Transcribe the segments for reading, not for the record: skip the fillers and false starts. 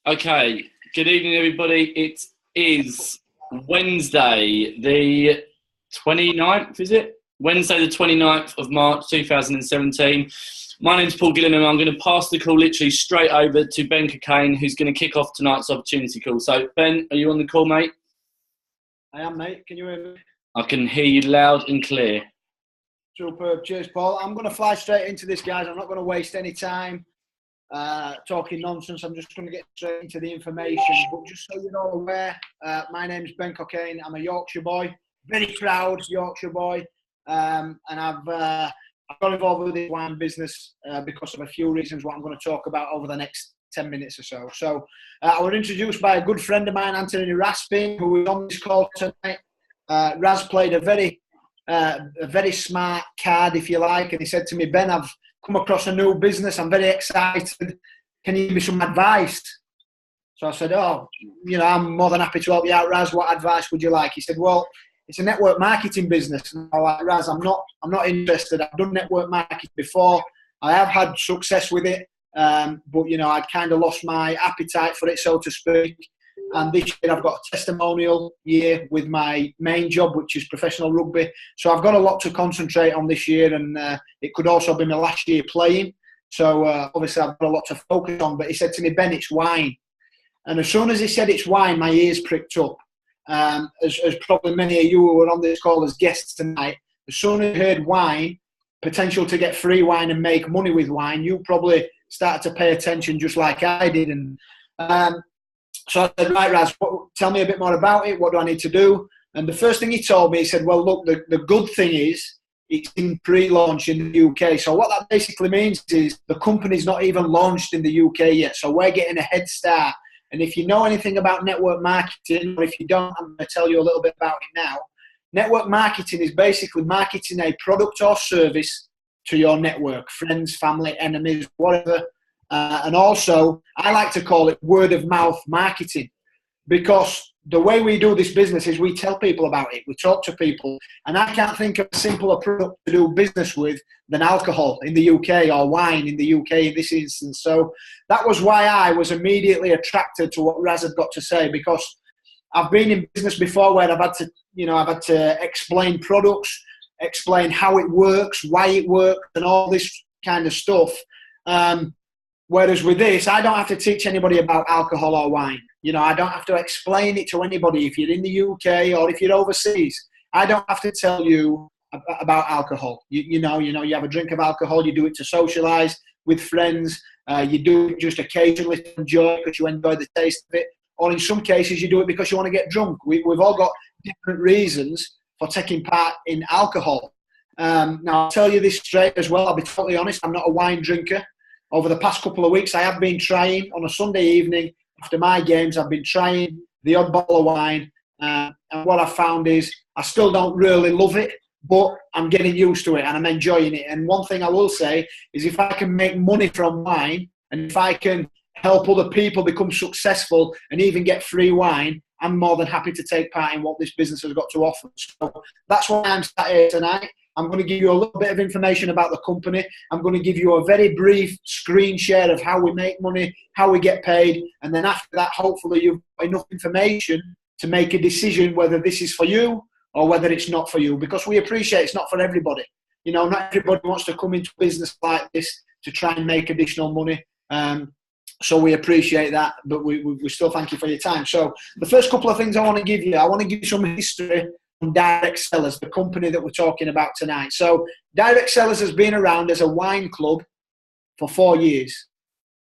Okay, good evening, everybody. It is Wednesday, the 29th, is it? Wednesday, the 29th of March, 2017. My name's Paul Gillingham. I'm going to pass the call literally straight over to Ben Cockayne, who's going to kick off tonight's opportunity call. So, Ben, are you on the call, mate? I am, mate. Can you hear me? I can hear you loud and clear. Superb. Cheers, Paul. I'm going to fly straight into this, guys. I'm not going to waste any time talking nonsense. I'm just going to get straight into the information. But just so you're all aware, my name's Ben Cockayne. I'm a Yorkshire boy, very proud Yorkshire boy, and I've got involved with the wine business because of a few reasons what I'm going to talk about over the next 10 minutes or so. So I was introduced by a good friend of mine, Anthony Raspin, who was on this call tonight. Raz played a very smart card, if you like, and he said to me, Ben, I've come across a new business. I'm very excited. Can you give me some advice? So I said, I'm more than happy to help you out, Raz. What advice would you like? He said, well, it's a network marketing business. And I'm like, Raz, I'm not interested. I've done network marketing before. I have had success with it, but I'd kind of lost my appetite for it, so to speak. And this year I've got a testimonial year with my main job, which is professional rugby. So I've got a lot to concentrate on this year, and it could also be my last year playing. So obviously I've got a lot to focus on. But he said to me, Ben, it's wine. And as soon as he said it's wine, my ears pricked up. As probably many of you who were on this call as guests tonight, as soon as you heard wine, potential to get free wine and make money with wine, you probably started to pay attention just like I did. And so I said, right, Raz, tell me a bit more about it. What do I need to do? And the first thing he told me, he said, well, look, the good thing is it's in pre-launch in the UK. So what that basically means is the company's not even launched in the UK yet. So we're getting a head start. And if you know anything about network marketing, or if you don't, I'm going to tell you a little bit about it now. Network marketing is basically marketing a product or service to your network, friends, family, enemies, whatever. And also, I like to call it word of mouth marketing, because the way we do this business is we tell people about it. We talk to people. And I can't think of a simpler product to do business with than alcohol in the UK, or wine in the UK in this instance. So that was why I was immediately attracted to what Raz had got to say, because I've been in business before where I've had to explain products, explain how it works, why it works, and all this kind of stuff. Whereas with this, I don't have to teach anybody about alcohol or wine. I don't have to explain it to anybody. If you're in the UK or if you're overseas, I don't have to tell you about alcohol. You have a drink of alcohol, you do it to socialise with friends. You do it just occasionally to enjoy because you enjoy the taste of it. Or in some cases, you do it because you want to get drunk. We've all got different reasons for taking part in alcohol. Now, I'll tell you this straight as well. I'll be totally honest. I'm not a wine drinker. Over the past couple of weeks, I have been trying on a Sunday evening after my games. I've been trying the odd bottle of wine, and what I've found is I still don't really love it, but I'm getting used to it and I'm enjoying it. And one thing I will say is, if I can make money from wine, and if I can help other people become successful and even get free wine, I'm more than happy to take part in what this business has got to offer. So that's why I'm sat here tonight. I'm going to give you a little bit of information about the company. I'm going to give you a very brief screen share of how we make money, how we get paid. And then after that, hopefully you've got enough information to make a decision whether this is for you or whether it's not for you. Because we appreciate it's not for everybody. Not everybody wants to come into business like this to try and make additional money. So we appreciate that, but we still thank you for your time. So the first couple of things I want to give you some history on Direct Sellers, the company that we're talking about tonight. So Direct Sellers has been around as a wine club for 4 years.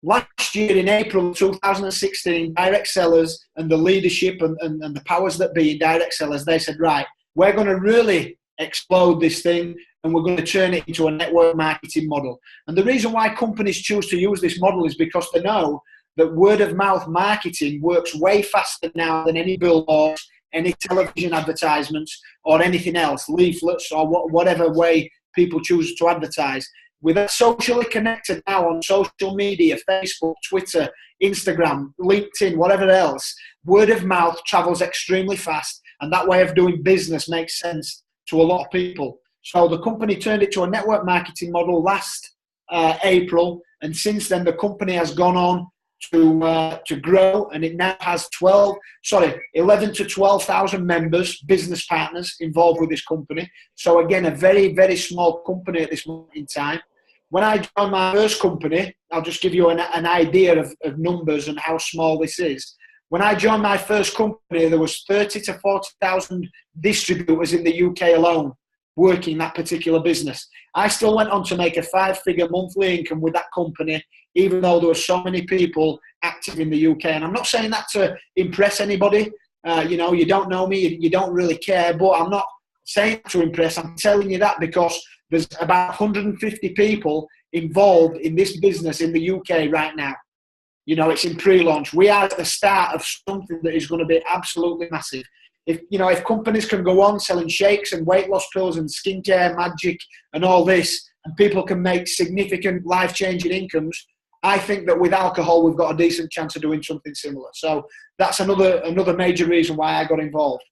Last year in April 2016, Direct Sellers and the leadership and the powers that be in Direct Sellers, they said, right, we're going to really explode this thing and we're going to turn it into a network marketing model. And the reason why companies choose to use this model is because they know that word of mouth marketing works way faster now than any billboards, any television advertisements or anything else, leaflets or whatever way people choose to advertise. We're socially connected now on social media, Facebook, Twitter, Instagram, LinkedIn, whatever else. Word of mouth travels extremely fast, and that way of doing business makes sense to a lot of people. So the company turned it to a network marketing model last April, and since then the company has gone on to grow, and it now has 11 to 12,000 members, business partners involved with this company. So again, a very, very small company at this moment in time. When I joined my first company, I'll just give you an idea of numbers and how small this is. When I joined my first company, there was 30 to 40,000 distributors in the UK alone working that particular business. I still went on to make a 5-figure monthly income with that company, even though there were so many people active in the UK. And I'm not saying that to impress anybody. You don't know me, you don't really care, but I'm not saying to impress. I'm telling you that because there's about 150 people involved in this business in the UK right now. It's in pre-launch. We are at the start of something that is going to be absolutely massive. If companies can go on selling shakes and weight loss pills and skincare magic and all this, and people can make significant life-changing incomes, I think that with alcohol we've got a decent chance of doing something similar. So that's another major reason why I got involved.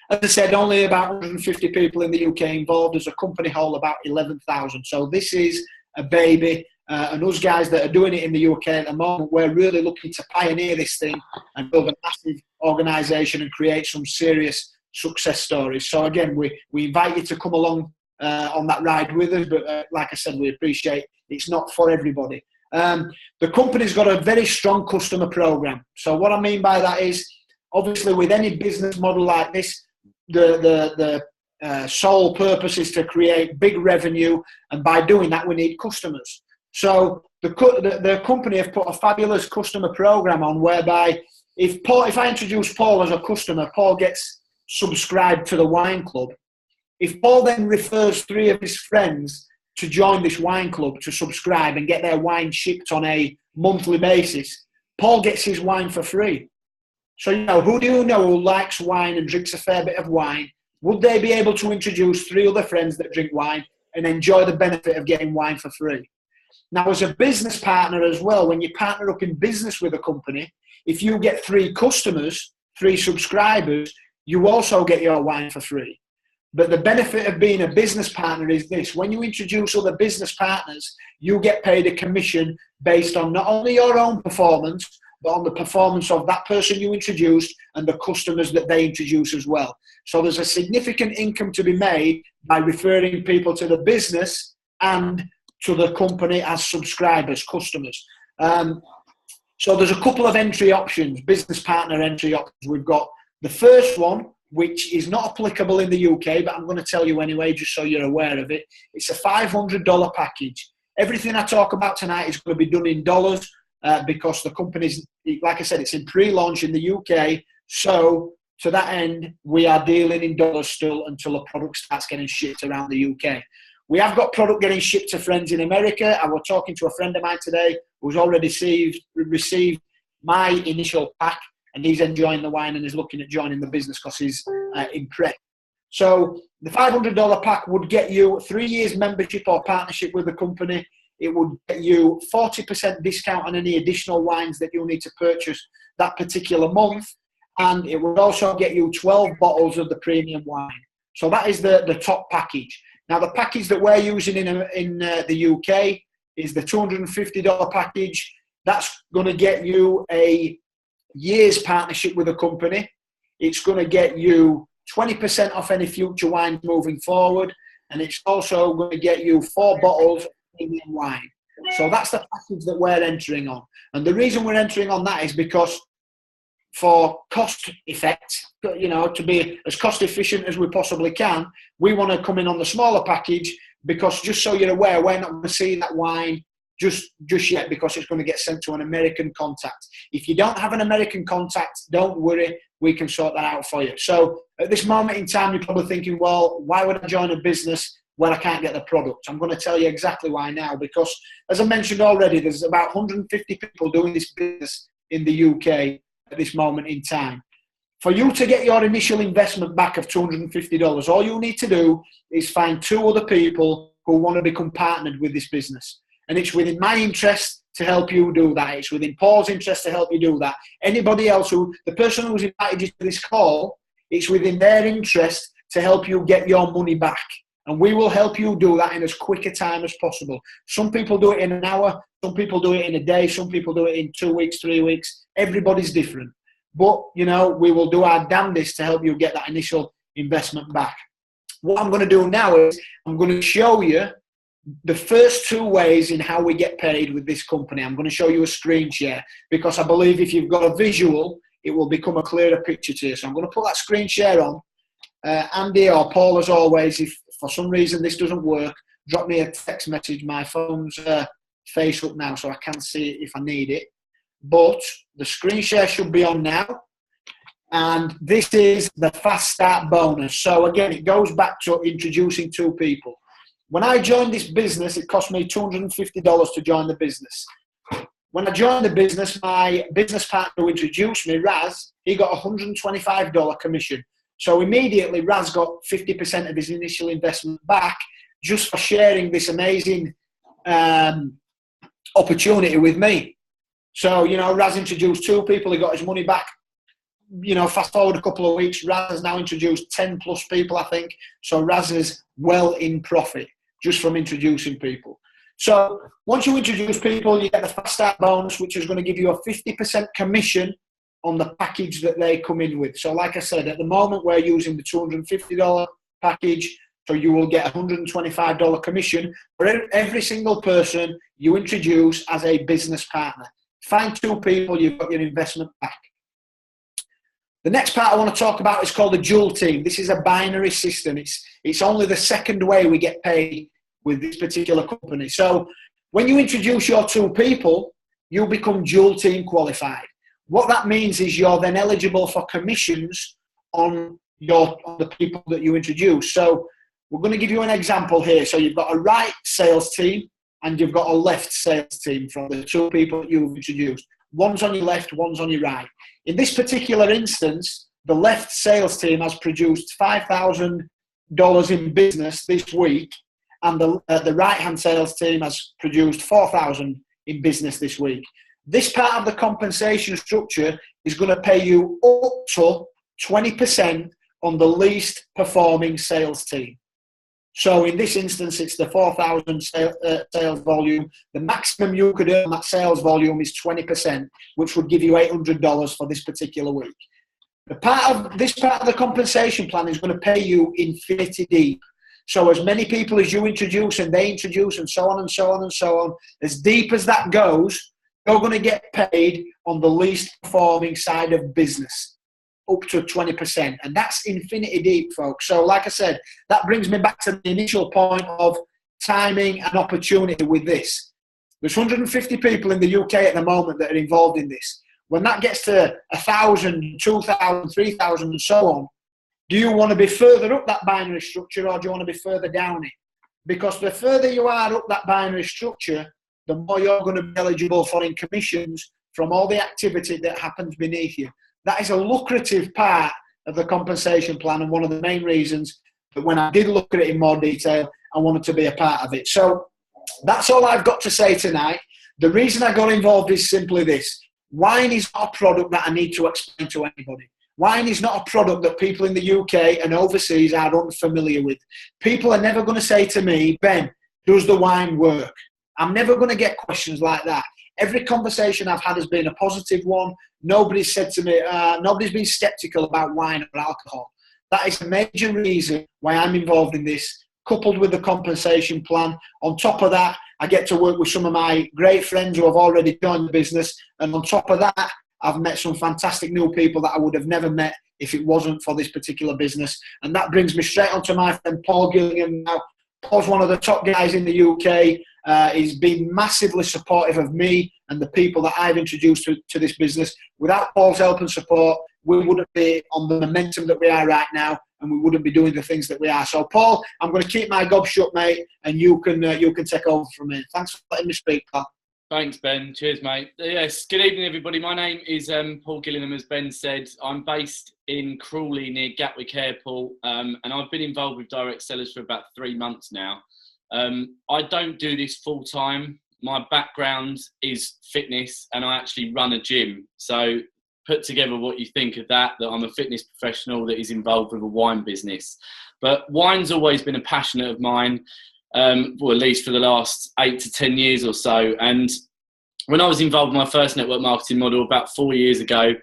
As I said, only about 150 people in the UK involved. As a company whole, about 11,000. So this is a baby. And us guys that are doing it in the UK at the moment, we're really looking to pioneer this thing and build a massive organisation and create some serious success stories. So again, we invite you to come along on that ride with us. But like I said, we appreciate it's not for everybody. The company's got a very strong customer program. So what I mean by that is, obviously, with any business model like this, the sole purpose is to create big revenue, and by doing that, we need customers. So the company have put a fabulous customer program on, whereby if I introduce Paul as a customer, Paul gets subscribed to the wine club. If Paul then refers 3 of his friends to join this wine club, to subscribe and get their wine shipped on a monthly basis, Paul gets his wine for free. So, who do you know who likes wine and drinks a fair bit of wine? Would they be able to introduce 3 other friends that drink wine and enjoy the benefit of getting wine for free? Now, as a business partner as well, when you partner up in business with a company, if you get 3 customers, 3 subscribers, you also get your wine for free. But the benefit of being a business partner is this: when you introduce other business partners, you get paid a commission based on not only your own performance, but on the performance of that person you introduced and the customers that they introduce as well. So there's a significant income to be made by referring people to the business and to the company as subscribers, customers. So there's a couple of entry options, business partner entry options. We've got the first one, which is not applicable in the UK, but I'm going to tell you anyway, just so you're aware of it. It's a $500 package. Everything I talk about tonight is going to be done in dollars because the company's, like I said, it's in pre-launch in the UK. So to that end, we are dealing in dollars still until the product starts getting shipped around the UK. We have got product getting shipped to friends in America. I was talking to a friend of mine today who's already received my initial pack, and he's enjoying the wine and is looking at joining the business because he's impressed. So the $500 pack would get you 3 years membership or partnership with the company. It would get you 40% discount on any additional wines that you'll need to purchase that particular month. And it would also get you 12 bottles of the premium wine. So that is the top package. Now, the package that we're using in the UK is the $250 package. That's going to get you a year's partnership with a company. It's going to get you 20% off any future wines moving forward. And it's also going to get you 4 bottles of premium wine. So that's the package that we're entering on. And the reason we're entering on that is because for cost effect, to be as cost efficient as we possibly can, we want to come in on the smaller package because, just so you're aware, we're not going to see that wine just yet because it's going to get sent to an American contact. If you don't have an American contact, don't worry, we can sort that out for you. So at this moment in time, you're probably thinking, well, why would I join a business where I can't get the product? I'm going to tell you exactly why now, because as I mentioned already, there's about 150 people doing this business in the UK at this moment in time. For you to get your initial investment back of $250, all you need to do is find 2 other people who want to become partnered with this business. And it's within my interest to help you do that. It's within Paul's interest to help you do that. Anybody else the person who's invited you to this call, it's within their interest to help you get your money back. And we will help you do that in as quick a time as possible. Some people do it in an hour, some people do it in a day, some people do it in 2 weeks, 3 weeks. Everybody's different. But, you know, we will do our damnedest to help you get that initial investment back. What I'm going to do now is I'm going to show you the first 2 ways in how we get paid with this company. I'm going to show you a screen share because I believe if you've got a visual, it will become a clearer picture to you. So I'm going to put that screen share on. Andy or Paul, as always, if for some reason this doesn't work, drop me a text message. My phone's face up now so I can see it if I need it. But the screen share should be on now. And this is the fast start bonus. So again, it goes back to introducing 2 people. When I joined this business, it cost me $250 to join the business. When I joined the business, my business partner who introduced me, Raz, he got a $125 commission. So immediately, Raz got 50% of his initial investment back just for sharing this amazing opportunity with me. So, you know, Raz introduced 2 people, he got his money back. You know, fast forward a couple of weeks, Raz has now introduced 10 plus people, I think. So Raz is well in profit just from introducing people. So once you introduce people, you get the fast start bonus, which is going to give you a 50% commission on the package that they come in with. So like I said, at the moment, we're using the $250 package. So you will get a $125 commission for every single person you introduce as a business partner. Find 2 people, you've got your investment back. The next part I want to talk about is called a dual team. This is a binary system. It's only the second way we get paid with this particular company. So when you introduce your 2 people, you become dual team qualified. What that means is you're then eligible for commissions on the people that you introduce. So we're going to give you an example here. So you've got a right sales team and you've got a left sales team from the 2 people that you've introduced. One's on your left, one's on your right. In this particular instance, the left sales team has produced $5,000 in business this week, and the right-hand sales team has produced $4,000 in business this week. This part of the compensation structure is going to pay you up to 20% on the least performing sales team. So in this instance, it's the 4,000 sales volume. The maximum you could earn on that sales volume is 20%, which would give you $800 for this particular week. This part of the compensation plan is going to pay you infinity deep. So as many people as you introduce and they introduce and so on and so on and so on, as deep as that goes, you're going to get paid on the least performing side of business, up to 20%. And that's infinity deep, folks. So like I said, that brings me back to the initial point of timing and opportunity with this. There's 150 people in the UK at the moment that are involved in this. When that gets to 1,000, 2,000, 3,000 and so on, do you want to be further up that binary structure or do you want to be further down it? Because the further you are up that binary structure, the more you're going to be eligible for in commissions from all the activity that happens beneath you. That is a lucrative part of the compensation plan and one of the main reasons that when I did look at it in more detail, I wanted to be a part of it. So that's all I've got to say tonight. The reason I got involved is simply this. Wine is not a product that I need to explain to anybody. Wine is not a product that people in the UK and overseas are unfamiliar with. People are never going to say to me, Ben, does the wine work? I'm never going to get questions like that. Every conversation I've had has been a positive one. Nobody's said to me, nobody's been skeptical about wine or alcohol. That is a major reason why I'm involved in this, coupled with the compensation plan. On top of that, I get to work with some of my great friends who have already joined the business. And on top of that, I've met some fantastic new people that I would have never met if it wasn't for this particular business. And that brings me straight on to my friend Paul Gillingham now. Paul's one of the top guys in the UK. He's been massively supportive of me and the people that I've introduced to this business. Without Paul's help and support, we wouldn't be on the momentum that we are right now, and we wouldn't be doing the things that we are. So, Paul, I'm going to keep my gob shut, mate, and you can take over from me. Thanks for letting me speak, Paul. Thanks, Ben. Cheers, mate. Yes, good evening, everybody. My name is Paul Gillingham, as Ben said. I'm based in Crawley near Gatwick Airport, and I've been involved with direct sellers for about 3 months now. I don't do this full time. My background is fitness and I actually run a gym. So put together what you think of that I'm a fitness professional that is involved with a wine business. But wine's always been a passion of mine, well, at least for the last 8 to 10 years or so. And when I was involved in my first network marketing model about 4 years ago,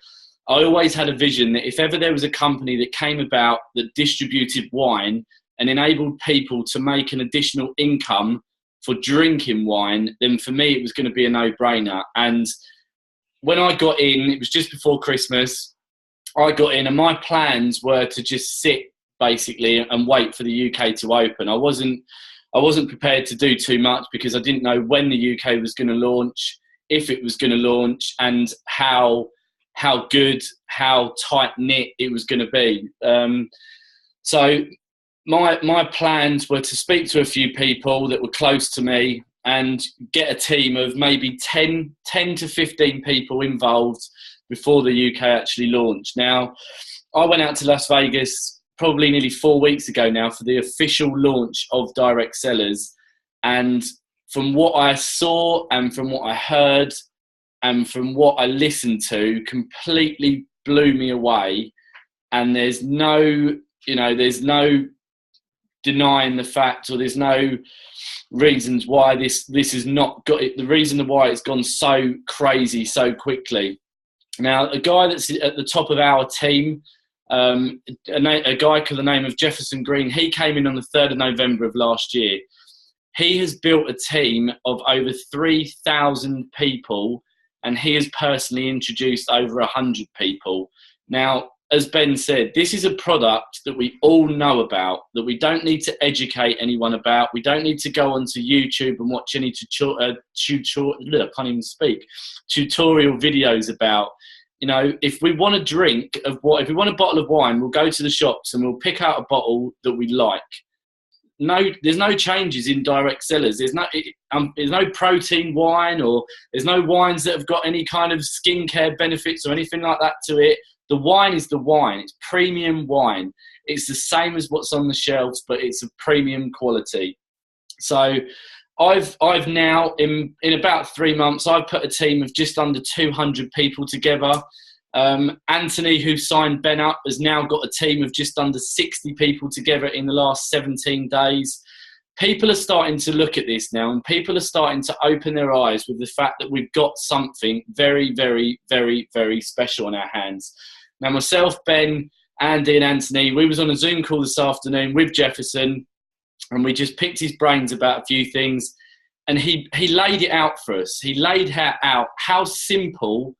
I always had a vision that if ever there was a company that came about that distributed wine and enabled people to make an additional income for drinking wine, then for me it was going to be a no-brainer. And when I got in, it was just before Christmas, I got in and my plans were to just sit basically and wait for the UK to open. I wasn't prepared to do too much because I didn't know when the UK was going to launch, if it was going to launch, and how good, how tight-knit it was going to be. So my plans were to speak to a few people that were close to me and get a team of maybe 10 to 15 people involved before the UK actually launched. Now, I went out to Las Vegas probably nearly 4 weeks ago now for the official launch of Direct Sellers. And from what I saw and from what I heard and from what I listened to, completely blew me away. And there's no denying the fact, or there's no reasons why this has not got it. The reason why it's gone so crazy so quickly. Now, a guy that's at the top of our team, a guy called the name of Jefferson Green, he came in on the 3rd of November of last year. He has built a team of over 3,000 people, and he has personally introduced over 100 people. Now, as Ben said, this is a product that we all know about, that we don't need to educate anyone about. We don't need to go onto YouTube and watch any tutorial videos about. You know, if we want a if we want a bottle of wine, we'll go to the shops and we'll pick out a bottle that we like. No, there's no changes in Direct Sellers. There's no protein wine, or there's no wines that have got any kind of skincare benefits or anything like that to it. The wine is the wine. It's premium wine. It's the same as what's on the shelves, but it's of premium quality. So I've now, in about 3 months, I've put a team of just under 200 people together. Anthony, who signed Ben up, has now got a team of just under 60 people together in the last 17 days. People are starting to look at this now, and people are starting to open their eyes with the fact that we've got something very, very, very, very special on our hands. Now, myself, Ben, Andy and Anthony, we was on a Zoom call this afternoon with Jefferson, and we just picked his brains about a few things, and he laid it out for us. He laid out how simple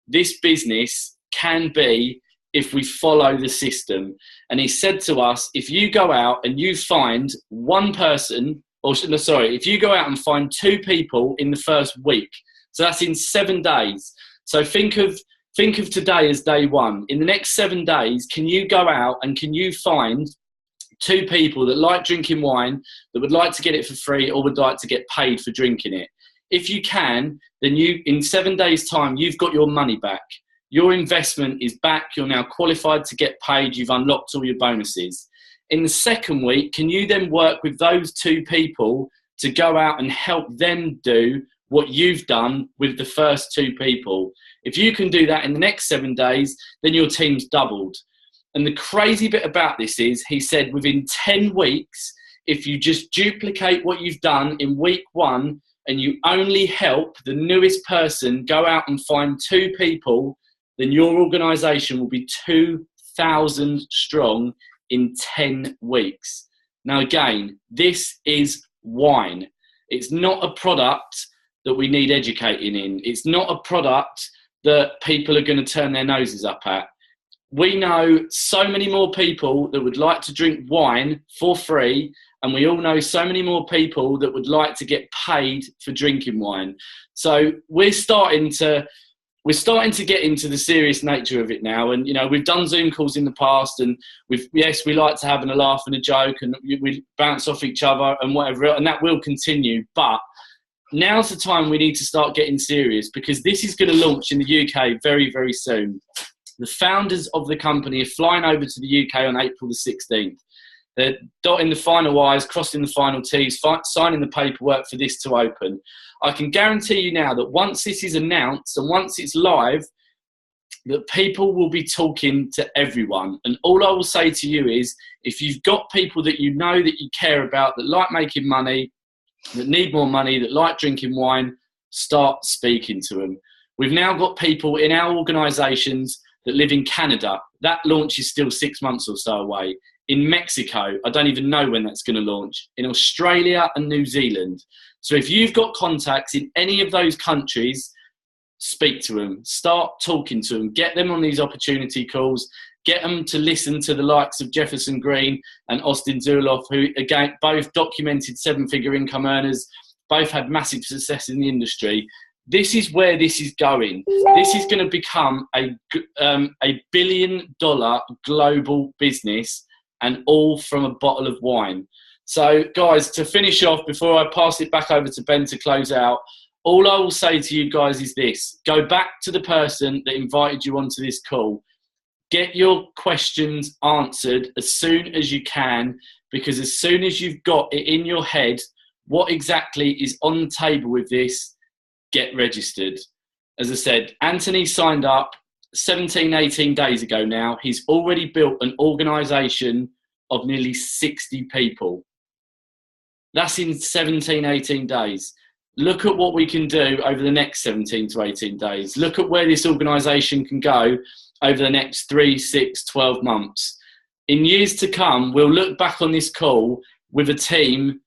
this business can be if we follow the system. And he said to us, if you go out and you find one person, if you go out and find 2 people in the first week, so that's in 7 days. So think of today as day 1. In the next 7 days, can you go out and can you find 2 people that like drinking wine, that would like to get it for free or would like to get paid for drinking it? If you can, then in 7 days' time, you've got your money back. Your investment is back. You're now qualified to get paid. You've unlocked all your bonuses. In the second week, can you then work with those 2 people to go out and help them do what you've done with the first 2 people? If you can do that in the next 7 days, then your team's doubled. And the crazy bit about this is, he said, within 10 weeks, if you just duplicate what you've done in week 1 and you only help the newest person go out and find 2 people, then your organisation will be 2,000 strong in 10 weeks. Now, again, this is wine. It's not a product that we need educating in. It's not a product that people are going to turn their noses up at. We know so many more people that would like to drink wine for free, and we all know so many more people that would like to get paid for drinking wine. So we're starting to get into the serious nature of it now. And, you know, we've done Zoom calls in the past, and we like to have a laugh and a joke, and we bounce off each other and whatever, and that will continue. But now's the time we need to start getting serious, because this is going to launch in the UK very, very soon. The founders of the company are flying over to the UK on April the 16th. They're dotting the final I's, crossing the final T's, signing the paperwork for this to open. I can guarantee you now that once this is announced and once it's live, that people will be talking to everyone. And all I will say to you is, if you've got people that you know that you care about, that like making money, that need more money, that like drinking wine, start speaking to them. We've now got people in our organisations that live in Canada. That launch is still 6 months or so away. In Mexico, I don't even know when that's going to launch. In Australia and New Zealand. So if you've got contacts in any of those countries, speak to them, start talking to them, get them on these opportunity calls, get them to listen to the likes of Jefferson Green and Austin Zuloff, who, again, both documented seven-figure income earners, both had massive success in the industry. This is where this is going. This is going to become a $1 billion global business, and all from a bottle of wine. So, guys, to finish off, before I pass it back over to Ben to close out, all I will say to you guys is this. Go back to the person that invited you onto this call. Get your questions answered as soon as you can, because as soon as you've got it in your head, what exactly is on the table with this, get registered. As I said, Anthony signed up 17, 18 days ago now. He's already built an organisation of nearly 60 people. That's in 17, 18 days. Look at what we can do over the next 17 to 18 days. Look at where this organisation can go over the next 3, 6, 12 months. In years to come, we'll look back on this call with a team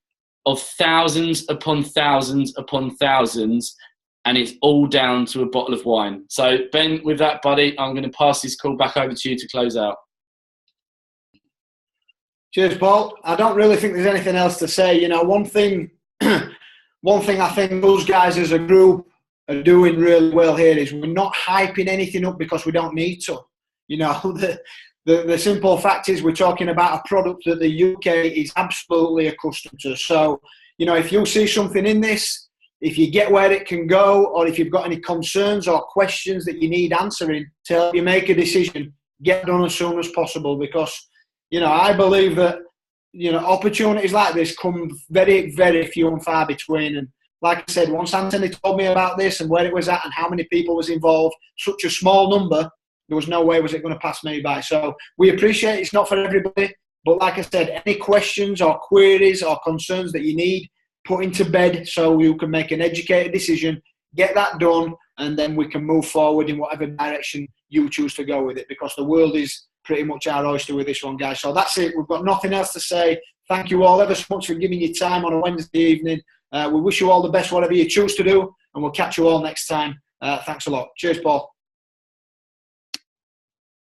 of thousands upon thousands upon thousands, and it's all down to a bottle of wine. So, Ben, with that, buddy, I'm going to pass this call back over to you to close out. Cheers, Paul. I don't really think there's anything else to say. You know, one thing I think those guys as a group are doing really well here is we're not hyping anything up because we don't need to. You know, the simple fact is we're talking about a product that the UK is absolutely accustomed to. So, you know, if you see something in this, if you get where it can go, or if you've got any concerns or questions that you need answering to help you make a decision, get done as soon as possible, because, you know, I believe that, you know, opportunities like this come very, very few and far between. And like I said, once Anthony told me about this and where it was at and how many people was involved, such a small number, there was no way was it going to pass me by. So we appreciate it's not for everybody. But like I said, any questions or queries or concerns that you need, put into bed so you can make an educated decision, get that done, and then we can move forward in whatever direction you choose to go with it, because the world is pretty much our oyster with this one, guys. So that's it. We've got nothing else to say. Thank you all ever so much for giving your time on a Wednesday evening. We wish you all the best, whatever you choose to do, and we'll catch you all next time. Thanks a lot. Cheers, Paul.